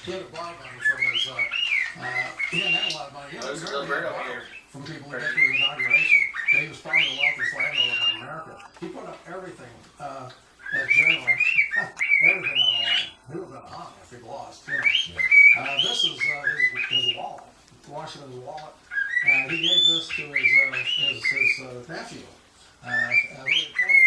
He had a bribe money from his, he didn't have a lot of money. He had There's a very little good bird over bribe here. from people to get to his inauguration. He was probably the wealthiest landowner in America. He put up everything, as general, everything on the line. He would have been hung if he'd lost, you know. This is his wallet, Washington's wallet. He gave this to his nephew, who he appointed